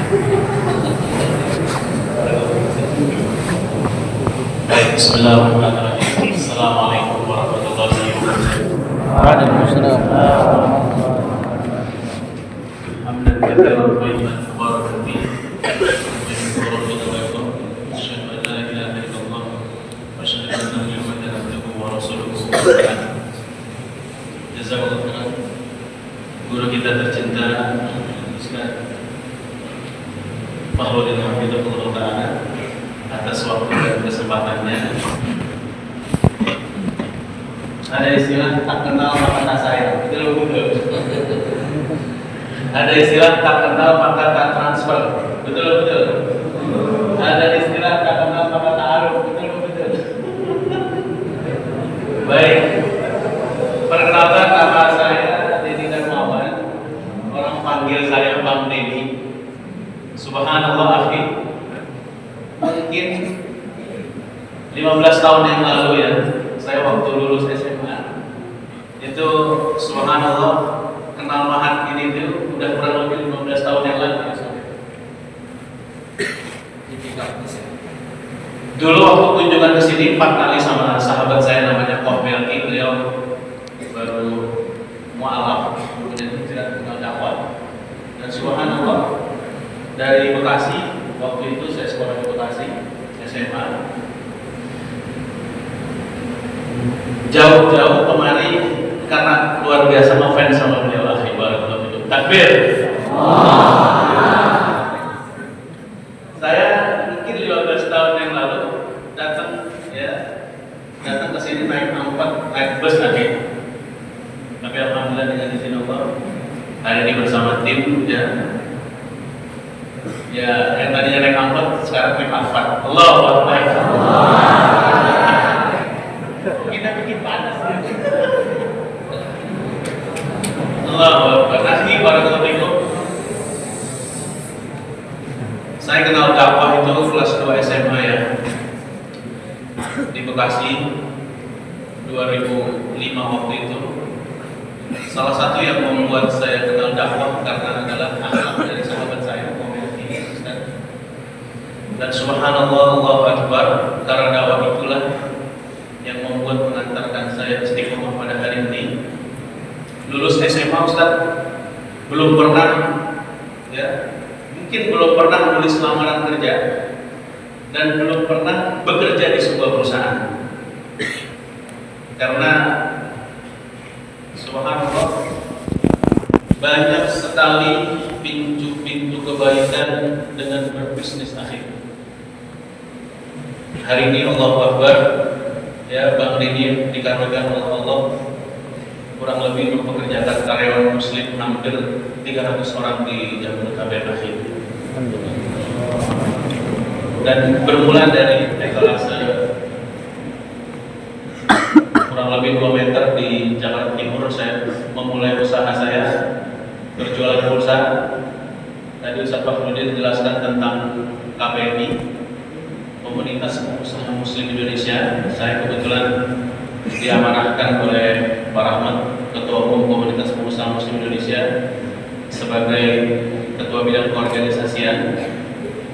Baik, bismillahirrahmanirrahim. Assalamualaikum warahmatullahi wabarakatuh. Waalaikumsalam. Hamdan katsiran thayyiban mubarakan fihi. Asyhadu an la ilaha illallah wa asyhadu anna Muhammadan abduhu wa rasuluhu. Jazakallahu khairan. Guru kita tercinta Ustaz Fahrudin Hafizahullah Ta'ala atas waktu dan kesempatannya. Ada istilah tak kenal maka tak sayang, betul betul. Ada istilah tak kenal maka tak transfer, betul betul. Ada istilah tak kenal maka tak aruf, betul betul. Baik, perkenalkan nama saya Dedi Darmawan. Orang panggil saya Bang Dedi. Subhanallah akhi. Mungkin 15 tahun yang lalu ya, saya waktu lulus SMA itu subhanallah kenal mahat ini itu udah kurang lebih 15 tahun yang lalu ya. Dulu waktu kunjungan ke sini 4 kali sama sahabat saya namanya Koh Melki, beliau baru mualaf, kemudian tidak kenal dakwah. Dan subhanallah dari Bekasi, waktu itu saya sekolah di Bekasi SMA, jauh-jauh kemari karena luar biasa ngefans sama beliau. Akhi barakallahu fikum. Takbir. Saya mungkin 15 tahun yang lalu datang ke sini naik angkot, naik bus lagi. Tapi alhamdulillah dengan izin Allah hari ini bersama tim yang tadinya naik angkot sekarang naik Alphard. Allahu Akbar. Kita bikin panas ya. Allahu Akbar. Nasi barakallahu fikum. Saya kenal dakwah itu kelas 2 SMA ya, di Bekasi 2005 waktu itu. Salah satu yang membuat saya kenal dakwah karena adalah akhlak dari sahabat saya Ustaz. Dan subhanallah, Allahu Akbar, karena dakwah itulah yang membuat mengantarkan saya istiqomah pada hari ini. Lulus SMA Ustaz, belum pernah mungkin belum pernah menulis lamaran kerja dan belum pernah bekerja di sebuah perusahaan. Karena subhanallah banyak sekali pintu-pintu kebaikan dengan berbisnis akhir. Hari ini Allahu Akbar ya, Bang Dedi dikarenakan oleh Allah kurang lebih mempekerjakan karyawan muslim hampir 300 orang di Jabodetabek akhir. Dan bermula dari etalase kurang lebih 2 meter di Jakarta Timur, saya memulai usaha saya berjualan pulsa. Tadi Ustaz Fahrudin jelaskan tentang KPMI, Komunitas Pengusaha Muslim Indonesia. Saya kebetulan diamanahkan oleh Pak Rahmat, Ketua Umum Komunitas Pengusaha Muslim Indonesia, sebagai Ketua Bidang Keorganisasian.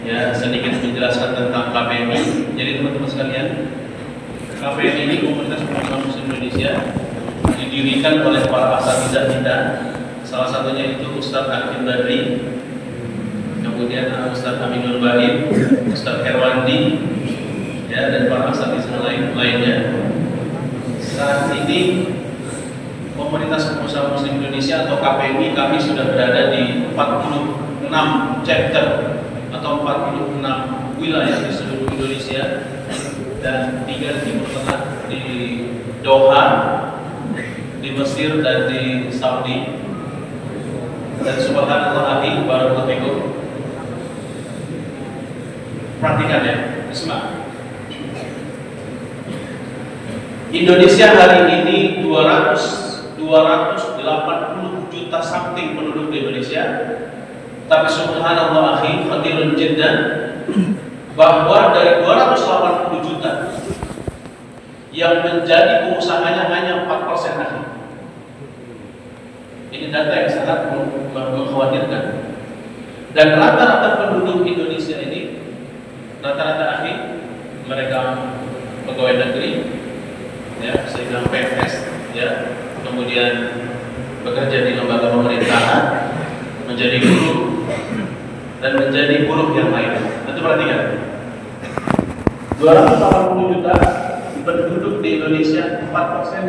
Ya, sedikit menjelaskan tentang KPMI. Jadi teman-teman sekalian, KPMI ini Komunitas Pengusaha Muslim Indonesia didirikan oleh para asatidzah kita. Salah satunya itu Ustadz Hakim Badri, kemudian Ustadz Aminul Bahid, Ustadz Herwandi, ya, dan para asatidzah lainnya. Saat ini Komunitas Pengusaha Muslim Indonesia atau KPMI, kami sudah berada di 46 chapter atau 46 wilayah di seluruh Indonesia, dan 3 di Timur Tengah, di Doha, di Mesir, dan di Saudi. Dan subhanallah akhi barakallahu fikum. Perhatikan ya, bismillah. Indonesia hari ini 280 juta something penduduk di Indonesia. Tapi subhanallah akhi, khatirun jiddan, bahwa dari 280 juta yang menjadi pengusahanya hanya 4% akhi. Ini data yang sangat mengkhawatirkan. Dan rata-rata penduduk Indonesia ini, rata-rata akhi, mereka pegawai negeri, ya, saya bilang PNS, ya, kemudian bekerja di lembaga pemerintahan, menjadi guru, dan menjadi buruh yang lain. Itu perhatikan, 280 juta penduduk di Indonesia, 4%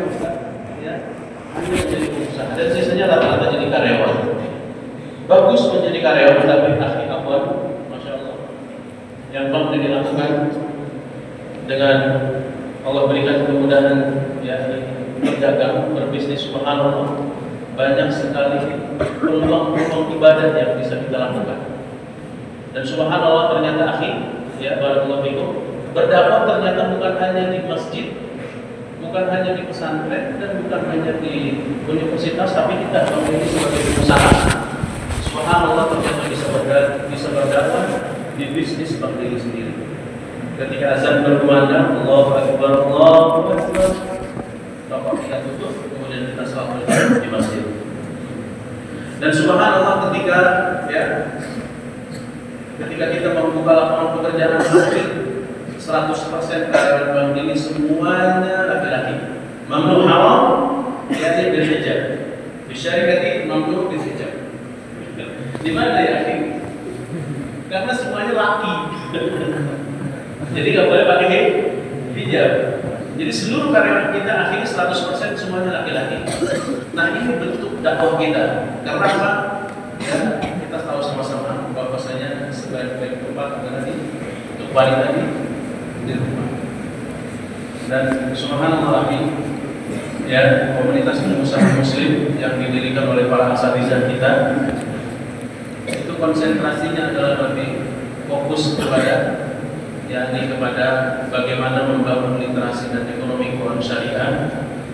ya, hanya menjadi pengusaha, dan sisanya rata-rata jadi karyawan. Bagus menjadi karyawan, tapi akhi akhwat, masya Allah, yang perlu dilakukan dengan Allah berikan kemudahan, ya, berdagang, berbisnis, subhanallah, banyak sekali peluang-peluang ibadah yang bisa kita lakukan. Dan subhanallah, ternyata akhi, ya, barakallahu fikum, berdakwah ternyata bukan hanya di masjid, bukan hanya di pesantren, dan bukan hanya di universitas, tapi kita memilih sebagai pengusaha. Subhanallah, ternyata bisa berdakwah di bisnis bang diri sendiri. Ketika azan berkumandang, Allahu Akbar, Allahu Akbar, bapak kita tutup, kemudian kita salat di masjid. Dan subhanallah, ketika kita membuka lapangan pekerjaan hampir 100% karyawan bank ini semuanya laki-laki. Mamnu haram, yakni bil hijab. Bisyarikati mamnu bil hijab. Di mana ya, akhi? Karena semuanya laki. Jadi nggak boleh pakai hijab. Jadi seluruh karyawan kita akhirnya 100% semuanya laki-laki. Nah, ini bentuk dakwah kita. Karena apa? Ya, kita tahu sama-sama bahwasanya sebaik-baik tempat adalah untuk wanita di rumah. Dan subhanallah, ya, komunitas pengusaha muslim yang didirikan oleh para asatizah kita itu konsentrasinya adalah lebih fokus kepada, yakni kepada bagaimana membangun literasi dan ekonomi keuangan syariah,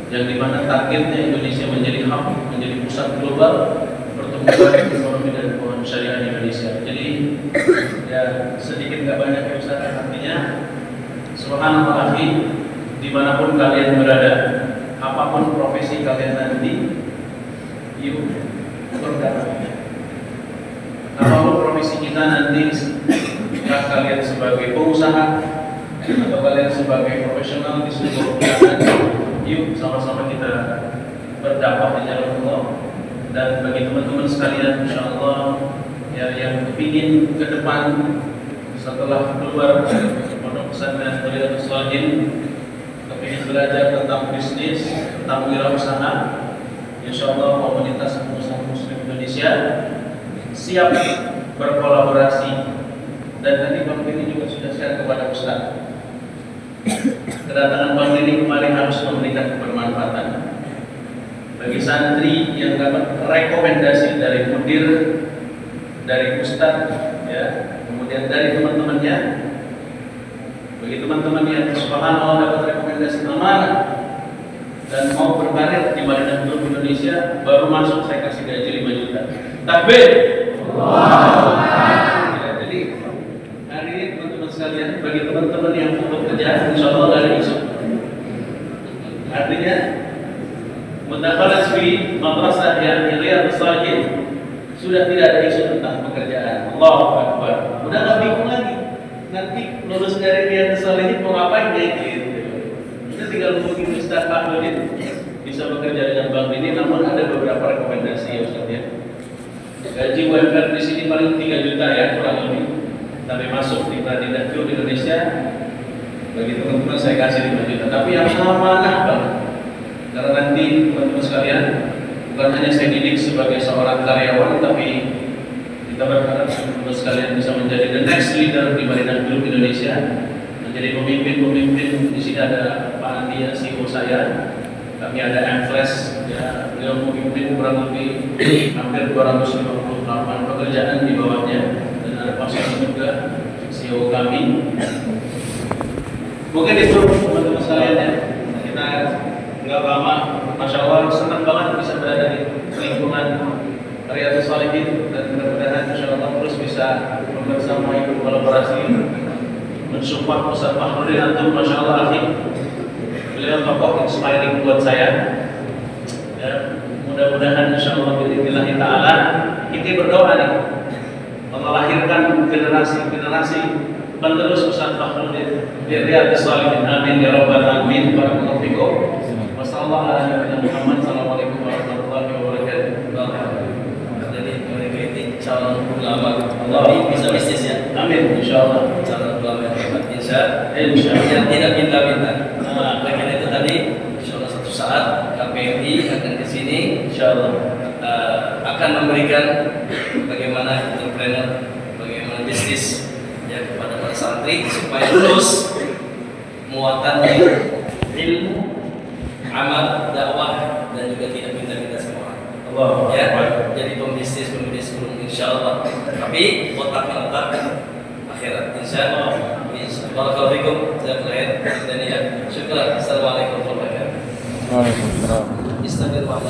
yang dimana targetnya Indonesia menjadi hub, menjadi pusat global pertumbuhan ekonomi dan keuangan syariah di Indonesia. Jadi ya sedikit nggak banyak ya Ustaz, artinya subhanallah, dimanapun kalian berada, apapun profesi kalian nanti, yuk berdakwah. Apapun profesi kita nanti, entah kalian sebagai pengusaha atau kalian sebagai profesional di sebuah perusahaan, yuk sama-sama kita berdakwah di jalan Allah. Dan bagi teman-teman sekalian, insya Allah, ya, yang kepingin ke depan setelah keluar pondok pesantren Riyadhus Shalihin, kepingin belajar tentang bisnis, tentang wirausaha, insya Allah komunitas pengusaha muslim Indonesia siap berkolaborasi. Dan tadi Bang Dini juga sudah share kepada Ustaz, kedatangan Bang Dini kemarin harus memberikan kebermanfaatan bagi santri yang dapat rekomendasi dari mudir, dari Ustaz, ya, kemudian dari teman-temannya. Bagi teman-teman yang subhanallah dapat rekomendasi amanah dan mau berkarir di Madinah Group Indonesia, baru masuk saya kasih gaji 5 juta. Takbir. Ya, jadi hari ini teman-teman sekalian, bagi teman-teman yang mau bekerja, insya Allah dari isu. Artinya mendakhalas fi madrasah yang Riyadhus Shalihin sudah tidak ada isu tentang pekerjaan. Allahu Akbar. Udah nggak bingung lagi. Nanti lulus dari Riyadhus Shalihin mau ngapain ya gitu. Kita tinggal mungkin Ustaz Pak Nudin bisa bekerja dengan Bang Dini, namun ada beberapa rekomendasi ya Ustaz ya. Gaji UMR di sini paling 3 juta ya kurang lebih. Tapi masuk di Madinah Group Indonesia, bagi teman-teman saya kasih 5 juta. Tapi yang amanah Bang. Karena nanti teman-teman sekalian, bukan hanya saya didik sebagai seorang karyawan, tapi kita berharap teman-teman sekalian bisa menjadi the next leader di Madinah Group Indonesia, menjadi pemimpin-pemimpin. Di sini ada Pak Andi, CEO saya, kami ada M-Flash, ya, beliau memimpin kurang lebih hampir 258 pekerjaan di bawahnya, dan ada Pak Soni juga, CEO kami. Mungkin itu teman-teman sekalian ya, kita nggak lama, masya Allah, senang banget bisa berada di lingkungan Riyadhus Shalihin, dan mudah-mudahan insya Allah terus bisa bersama ikut kolaborasi mensupport Ustaz Fahrudin antum, masya Allah, beliau tokoh inspiring buat saya. Ya, mudah-mudahan insya Allah billahi ta'ala kita berdoa nih, melahirkan generasi-generasi penerus Ustaz Fakhruddin di Riyadhus Shalihin. Amin ya rabbal alamin. Barakallahu fikum. Wassalamualaikum warahmatullahi wabarakatuh. Jadi mereka itu calon ulama, tapi bisa bisnis ya. Amin, insyaallah. Calon ulama yang hebat, insyaallah. Yang tidak minta-minta. Nah, karena itu tadi, insyaallah suatu saat KPMI akan ke sini, insyaallah akan memberikan bagaimana entrepreneur, bagaimana bisnis ya kepada para santri supaya lulus muatannya ilmu, amal, dakwah dan juga tidak minta-minta semua. Allah ya, jadi pembisnis belum insyaallah. Tapi otaknya otak akhirat insyaallah. Barakallahu fikum. Jazakallahu khairan. Dan ya, syukur. Assalamualaikum warahmatullahi wabarakatuh. Waalaikumsalam. Istighfar.